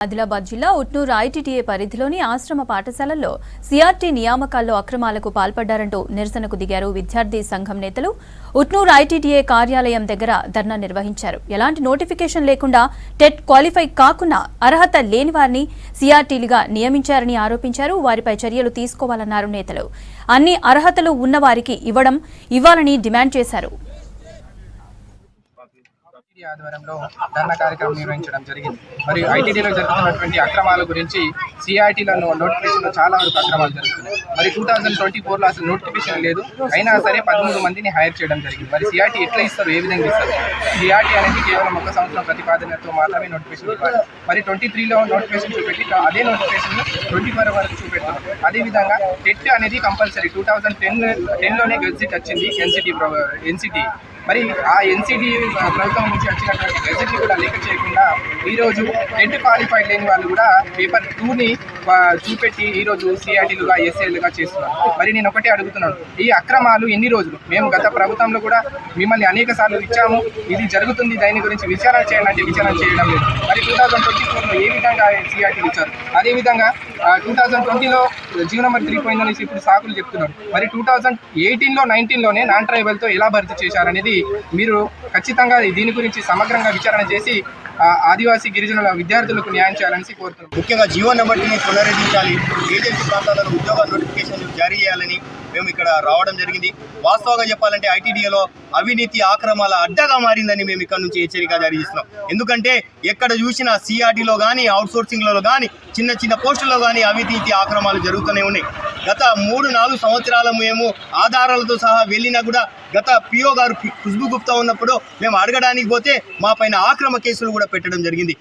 ఆదిలాబాద్ జిల్లా ఉట్నూరు ఐటీటీఏ పరిధిలోని ఆశ్రమ పాఠశాలల్లో సిఆర్టీ నియామకాల్లో అక్రమాలకు పాల్పడ్డారంటూ నిరసనకు దిగారు విద్యార్థి సంఘం నేతలు. ఉట్నూరు ఐటీటీఏ కార్యాలయం దగ్గర ధర్నా నిర్వహించారు. ఎలాంటి నోటిఫికేషన్ లేకుండా టెట్ క్వాలిఫై కాకుండా అర్హత లేని వారిని సిఆర్టీలుగా నియమించారని ఆరోపించారు. వారిపై చర్యలు తీసుకోవాలన్నారు నేతలు. అన్ని అర్హతలు ఉన్నవారికి ఇవ్వాలని డిమాండ్ చేశారు. ఆధ్వర్యంలో ధర్నా కార్యక్రమం నిర్వహించడం జరిగింది. మరియు ఐటీడీలో జరుగుతున్నటువంటి అక్రమాల గురించి సిఆర్టీలను నోటిఫికేషన్లో చాలా వరకు అక్రమాలు జరుగుతున్నాయి. మరి 2024లో అసలు నోటిఫికేషన్ లేదు, అయినా సరే 13 మందిని హైర్ చేయడం జరిగింది. మరి సిఆర్టీ ఎట్లా ఇస్తారు, ఏ విధంగా ఇస్తారు? సిఆర్టీ అనేది కేవలం 1 సంవత్సరం ప్రతిపాదనతో మాత్రమే నోటిఫికేషన్ ఇవ్వాలి. మరి 23లో నోటిఫికేషన్ చూపెట్టి అదే నోటిఫికేషన్ 24 వరకు చూపెడుతున్నారు. అదేవిధంగా టెట్ అనేది కంపల్సరీ 2010లోనే గెజిట్ వచ్చింది ఎన్సిటీ. మరి ఆ ఎన్సిటీ ప్రభుత్వం నుంచి వచ్చినటువంటి గెజిట్ని కూడా లెక్క చేయకుండా ఈరోజు టెట్ క్వాలిఫైడ్ లేని వాళ్ళు కూడా పేపర్ 2ని చూపెట్టి ఈరోజు సిఆర్టీలుగా ఎస్ఏలుగా చేస్తున్నారు. మరి నేను ఒకటే అడుగుతున్నాను, ఈ అక్రమాలు ఎన్ని రోజులు? మేము గత ప్రభుత్వంలో కూడా మిమ్మల్ని అనేక సార్లు ఇచ్చాము, ఇది జరుగుతుంది, దాని గురించి విచారణ చేయాలంటే విచారణ చేయడం లేదు. మరి 2024లో ఏ విధంగా సిఆర్టీలు ఇచ్చారు? అదేవిధంగా 2020లో జీవో నెంబర్ 3 పోయిందనేసి ఇప్పుడు సాకులు చెప్తున్నారు. మరి 2018లో 19లోనే నాన్ ట్రైబల్తో ఎలా భర్తీ చేశారనేది మీరు ఖచ్చితంగా దీని గురించి సమగ్రంగా విచారణ చేసి ఆదివాసీ గిరిజనుల విద్యార్థులకు న్యాయం చేయాలని కోరుతున్నాం. ముఖ్యంగా జీవో నెంబర్ 3 పునరుద్ధరించాలి, ఏజెన్సీ ప్రాంతాలలో ఉద్యోగ నోటిఫికేషన్లు జారీ చేయాలని మేము ఇక్కడ రావడం జరిగింది. వాస్తవంగా చెప్పాలంటే ఐటీడీఏలో అవినీతి ఆక్రమాల అడ్డగా మారిందని మేము ఇక్కడ నుంచి హెచ్చరిక జారీ చేస్తున్నాం. ఎందుకంటే ఎక్కడ చూసినా సిఆర్టీలో కానీ అవుట్సోర్సింగ్లలో కానీ చిన్న చిన్న పోస్టుల్లో కానీ అవినీతి ఆక్రమాలు జరుగుతూనే ఉన్నాయి. గత 3-4 సంవత్సరాలు మేము ఆధారాలతో సహా వెళ్ళినా కూడా గత పిఓ గారు ఖుష్బూ గుప్తా ఉన్నప్పుడు మేము అడగడానికి పోతే మా పైన ఆక్రమ కేసులు కూడా పెట్టడం జరిగింది.